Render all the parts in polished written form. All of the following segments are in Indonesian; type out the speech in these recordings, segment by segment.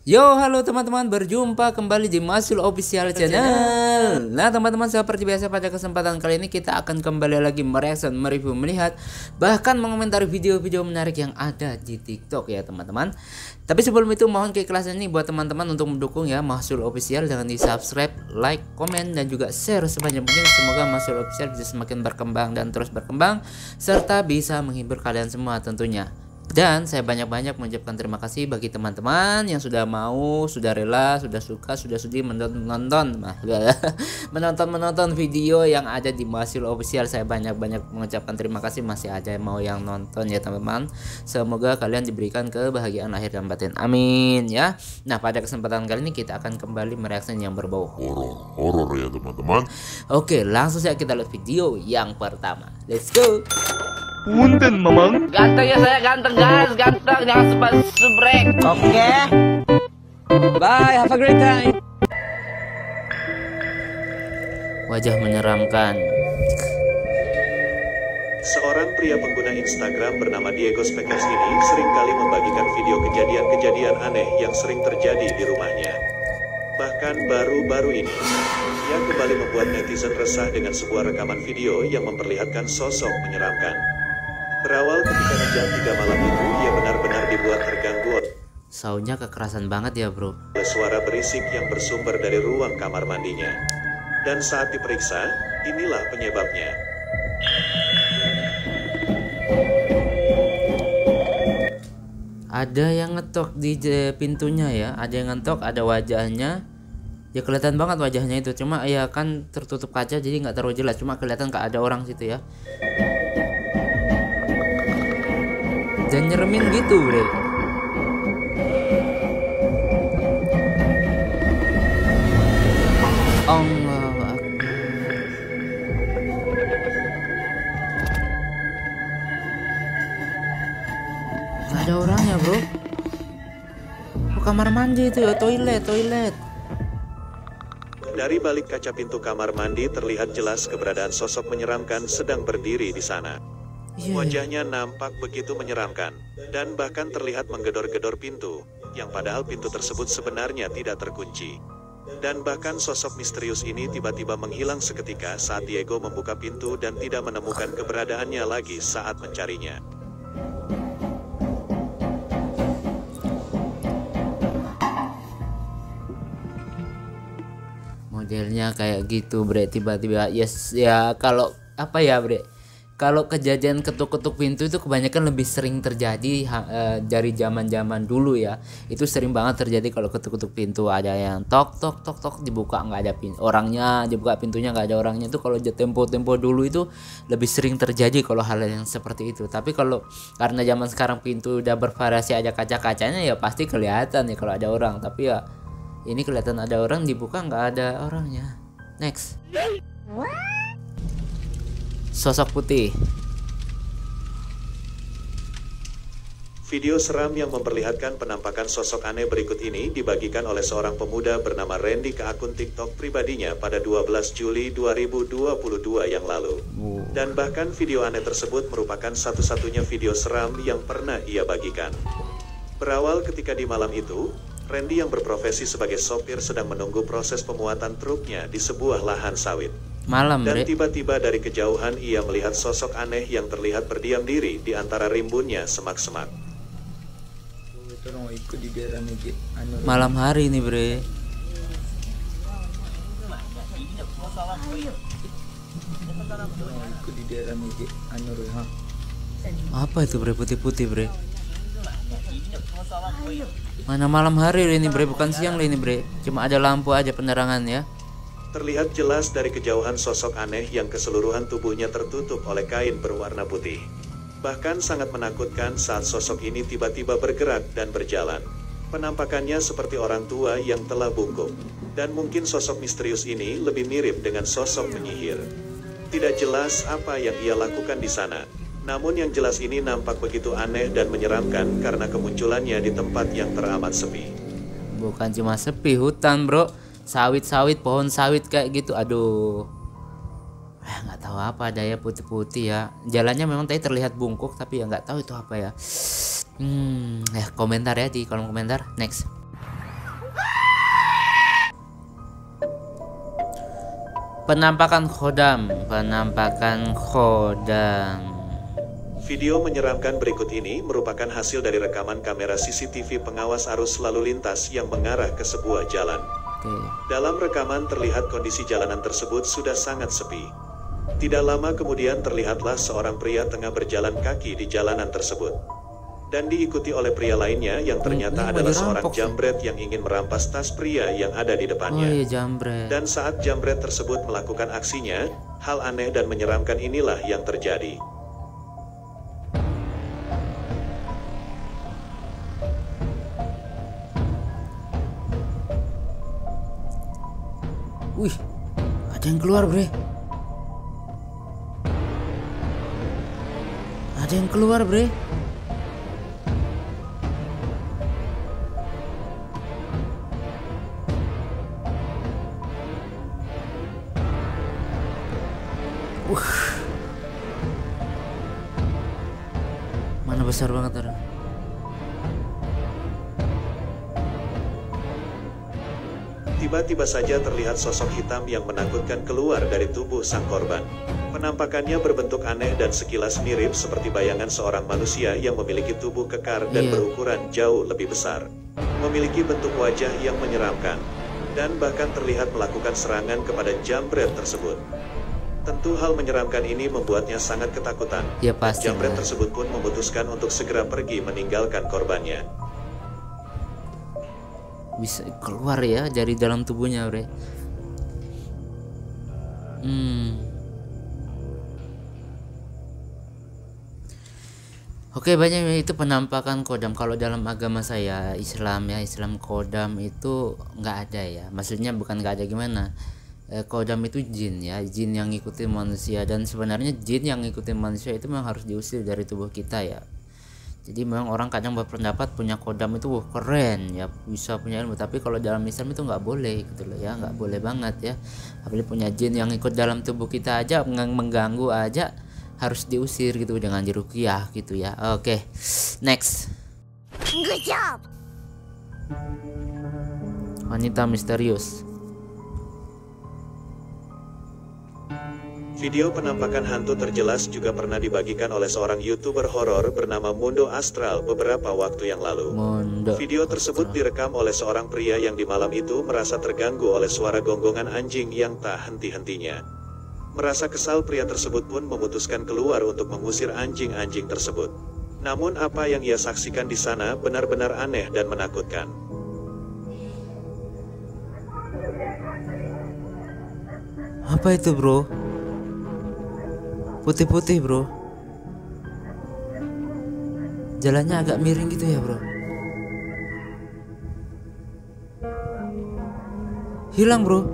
Yo, halo teman-teman, berjumpa kembali di Masul Official Channel. Nah, teman-teman, seperti biasa pada kesempatan kali ini kita akan kembali lagi mereaction, mereview, melihat, bahkan mengomentari video-video menarik yang ada di TikTok ya, teman-teman. Tapi sebelum itu mohon keikhlasan nih buat teman-teman untuk mendukung ya Masul Official dengan di-subscribe, like, komen dan juga share sebanyak mungkin. Semoga Masul Official bisa semakin berkembang dan terus berkembang serta bisa menghibur kalian semua tentunya. Dan saya banyak-banyak mengucapkan terima kasih bagi teman-teman yang sudah mau, sudah rela, sudah suka, sudah sudi menonton video yang ada di Masul Official. Saya banyak-banyak mengucapkan terima kasih, masih ada yang mau yang nonton ya teman-teman. Semoga kalian diberikan kebahagiaan lahir dan batin, amin ya. Nah, pada kesempatan kali ini kita akan kembali mereaction yang berbau horor ya teman-teman. Oke, langsung saja kita lihat video yang pertama. Let's go. Punten mamang. Ganteng ya saya, ganteng guys, ganteng, jangan subrek. Oke. Bye, have a great time. Wajah menyeramkan. Seorang pria pengguna Instagram bernama Diego Spekers ini seringkali membagikan video kejadian-kejadian aneh yang sering terjadi di rumahnya. Bahkan baru-baru ini, ia kembali membuat netizen resah dengan sebuah rekaman video yang memperlihatkan sosok menyeramkan. Berawal ketika di jam 3 malam itu, ia benar-benar dibuat terganggu Soundnya kekerasan banget ya bro. oleh suara berisik yang bersumber dari ruang kamar mandinya. Dan saat diperiksa, inilah penyebabnya. Ada yang ngetok di pintunya ya, ada yang ngetok, ada wajahnya. Ya kelihatan banget wajahnya itu, cuma ya kan tertutup kaca jadi nggak terlalu jelas, cuma kelihatan nggak ada orang situ ya. Dan nyeremin gitu bre. Allahu Akbar. Gak ada orangnya bro. Oh, kamar mandi itu ya, toilet. Dari balik kaca pintu kamar mandi terlihat jelas keberadaan sosok menyeramkan sedang berdiri di sana. Wajahnya nampak begitu menyeramkan, dan bahkan terlihat menggedor-gedor pintu, yang padahal pintu tersebut sebenarnya tidak terkunci. Dan bahkan sosok misterius ini tiba-tiba menghilang seketika saat Diego membuka pintu dan tidak menemukan keberadaannya lagi saat mencarinya. Modelnya kayak gitu bre, tiba-tiba yes ya. Kalau apa ya bre, kalau kejadian ketuk-ketuk pintu itu kebanyakan lebih sering terjadi dari zaman-zaman dulu ya. Itu sering banget terjadi kalau ketuk-ketuk pintu, ada yang tok dibuka nggak ada orangnya, dibuka pintunya nggak ada orangnya. Itu kalau tempo-tempo dulu itu lebih sering terjadi kalau hal yang seperti itu. Tapi kalau karena zaman sekarang pintu udah bervariasi, ada kaca-kacanya, ya pasti kelihatan ya kalau ada orang. Tapi ya ini kelihatan ada orang, dibuka nggak ada orangnya. Next. Sosok putih. Video seram yang memperlihatkan penampakan sosok aneh berikut ini dibagikan oleh seorang pemuda bernama Randy ke akun TikTok pribadinya pada 12 Juli 2022 yang lalu. Dan bahkan video aneh tersebut merupakan satu-satunya video seram yang pernah ia bagikan. Berawal ketika di malam itu, Randy yang berprofesi sebagai sopir sedang menunggu proses pemuatan truknya di sebuah lahan sawit. Malam Dan bre. tiba-tiba dari kejauhan ia melihat sosok aneh yang terlihat berdiam diri di antara rimbunnya semak-semak. Malam hari nih bre. Apa itu bre, putih-putih bre? Mana malam hari ini bre, bukan siang ini bre. Cuma ada lampu aja penerangan ya. Terlihat jelas dari kejauhan sosok aneh yang keseluruhan tubuhnya tertutup oleh kain berwarna putih. Bahkan sangat menakutkan saat sosok ini tiba-tiba bergerak dan berjalan. Penampakannya seperti orang tua yang telah bungkuk. Dan mungkin sosok misterius ini lebih mirip dengan sosok penyihir. Tidak jelas apa yang ia lakukan di sana. Namun yang jelas ini nampak begitu aneh dan menyeramkan karena kemunculannya di tempat yang teramat sepi. Bukan cuma sepi, hutan bro. Sawit-sawit, pohon sawit kayak gitu. Aduh, nggak tahu apa ada ya, putih-putih ya. Jalannya memang tadi terlihat bungkuk, tapi ya nggak tahu itu apa ya. Ya komentar ya di kolom komentar. Next. Penampakan Khodam. Video menyeramkan berikut ini merupakan hasil dari rekaman kamera CCTV pengawas arus lalu lintas yang mengarah ke sebuah jalan. Dalam rekaman terlihat kondisi jalanan tersebut sudah sangat sepi. Tidak lama kemudian terlihatlah seorang pria tengah berjalan kaki di jalanan tersebut. Dan diikuti oleh pria lainnya yang ternyata adalah seorang jambret yang ingin merampas tas pria yang ada di depannya. Dan saat jambret tersebut melakukan aksinya, hal aneh dan menyeramkan inilah yang terjadi. Wih, ada yang keluar, bre. Mana besar banget orang. Tiba-tiba saja terlihat sosok hitam yang menakutkan keluar dari tubuh sang korban. Penampakannya berbentuk aneh dan sekilas mirip seperti bayangan seorang manusia yang memiliki tubuh kekar dan berukuran jauh lebih besar. Memiliki bentuk wajah yang menyeramkan. Dan bahkan terlihat melakukan serangan kepada jambret tersebut. Tentu hal menyeramkan ini membuatnya sangat ketakutan. Ya pasti. Jambret tersebut pun memutuskan untuk segera pergi meninggalkan korbannya. Bisa keluar ya dari dalam tubuhnya, bre. Oke, banyak itu penampakan Khodam. Kalau dalam agama saya Islam Khodam itu nggak ada ya. Maksudnya bukan nggak ada gimana. Khodam itu jin ya, jin yang ngikutin manusia, dan sebenarnya jin yang ngikutin manusia itu memang harus diusir dari tubuh kita ya. Jadi memang orang kadang berpendapat punya Khodam itu keren ya, bisa punya ilmu, tapi kalau dalam Islam itu nggak boleh gitu loh ya, nggak boleh banget ya. Apalagi punya jin yang ikut dalam tubuh kita aja, mengganggu aja, harus diusir gitu dengan diruqyah gitu ya. Oke, next. Good job. Wanita misterius. Video penampakan hantu terjelas juga pernah dibagikan oleh seorang YouTuber horor bernama Mundo Astral beberapa waktu yang lalu. Video tersebut direkam oleh seorang pria yang di malam itu merasa terganggu oleh suara gonggongan anjing yang tak henti-hentinya. Merasa kesal, pria tersebut pun memutuskan keluar untuk mengusir anjing-anjing tersebut. Namun apa yang ia saksikan di sana benar-benar aneh dan menakutkan. Apa itu, bro? Putih-putih, bro. Jalannya agak miring gitu ya, bro. Hilang, bro.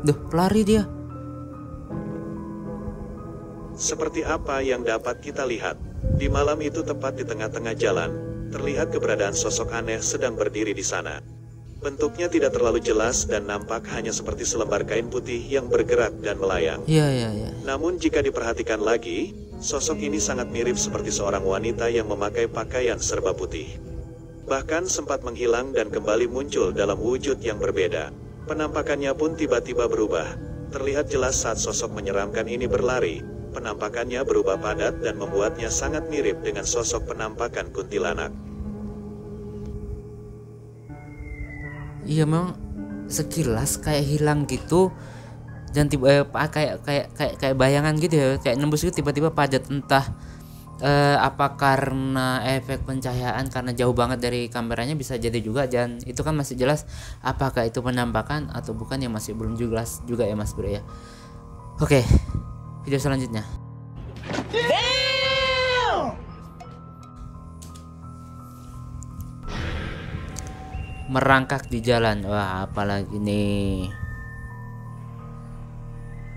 Duh, lari dia. Seperti apa yang dapat kita lihat, di malam itu tepat di tengah-tengah jalan, terlihat keberadaan sosok aneh sedang berdiri di sana. Bentuknya tidak terlalu jelas dan nampak hanya seperti selembar kain putih yang bergerak dan melayang. Iya. Namun jika diperhatikan lagi, sosok ini sangat mirip seperti seorang wanita yang memakai pakaian serba putih. Bahkan sempat menghilang dan kembali muncul dalam wujud yang berbeda. Penampakannya pun tiba-tiba berubah. Terlihat jelas saat sosok menyeramkan ini berlari. Penampakannya berubah padat dan membuatnya sangat mirip dengan sosok penampakan kuntilanak. Iya, memang sekilas kayak hilang gitu, dan tiba kayak bayangan gitu ya, kayak nembus gitu tiba-tiba padat. Entah apa karena efek pencahayaan, karena jauh banget dari kameranya bisa jadi juga, dan itu kan masih jelas apakah itu penampakan atau bukan ya, masih belum jelas juga ya Mas Bro ya. Oke, video selanjutnya. Merangkak di jalan. Wah, apalagi nih.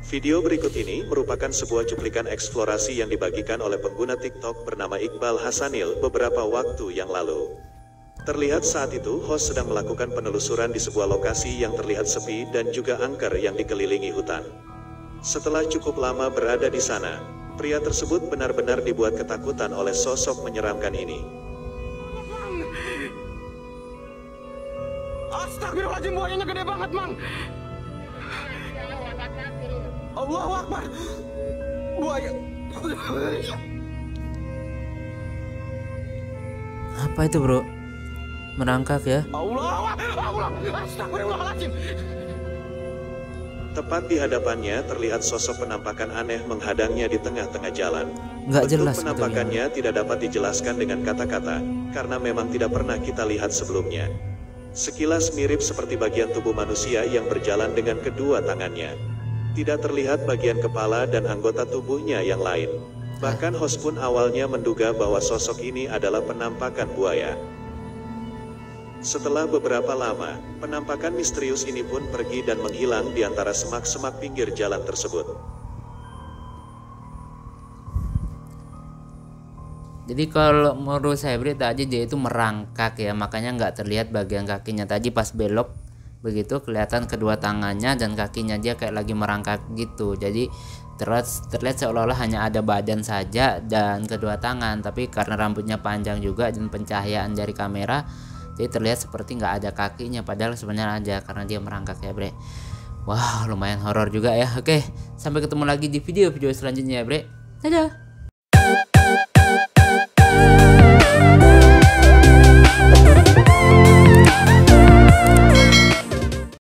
Video berikut ini merupakan sebuah cuplikan eksplorasi yang dibagikan oleh pengguna TikTok bernama Iqbal Hasanil beberapa waktu yang lalu. Terlihat saat itu host sedang melakukan penelusuran di sebuah lokasi yang terlihat sepi dan juga angker yang dikelilingi hutan. Setelah cukup lama berada di sana, Pria tersebut benar-benar dibuat ketakutan oleh sosok menyeramkan ini. Astagfirullahaladzim, buayanya gede banget, Mang. Allahu Akbar. Buaya. Apa itu, bro? Merangkak ya? Allah. Astagfirullahaladzim. Tepat di hadapannya terlihat sosok penampakan aneh menghadangnya di tengah-tengah jalan. Nggak Bentuk jelas penampakannya tidak dapat dijelaskan dengan kata-kata, karena memang tidak pernah kita lihat sebelumnya. Sekilas mirip seperti bagian tubuh manusia yang berjalan dengan kedua tangannya. Tidak terlihat bagian kepala dan anggota tubuhnya yang lain. Bahkan host pun awalnya menduga bahwa sosok ini adalah penampakan buaya. Setelah beberapa lama, penampakan misterius ini pun pergi dan menghilang di antara semak-semak pinggir jalan tersebut. Jadi kalau menurut saya Bre, tadi dia itu merangkak ya, makanya nggak terlihat bagian kakinya. Tadi pas belok begitu kelihatan kedua tangannya dan kakinya, dia kayak lagi merangkak gitu. Jadi terlihat seolah-olah hanya ada badan saja dan kedua tangan, tapi karena rambutnya panjang juga dan pencahayaan dari kamera, jadi terlihat seperti nggak ada kakinya, padahal sebenarnya ada karena dia merangkak ya Bre. Wah, lumayan horor juga ya. Oke, sampai ketemu lagi di video-video selanjutnya ya Bre. Dadah.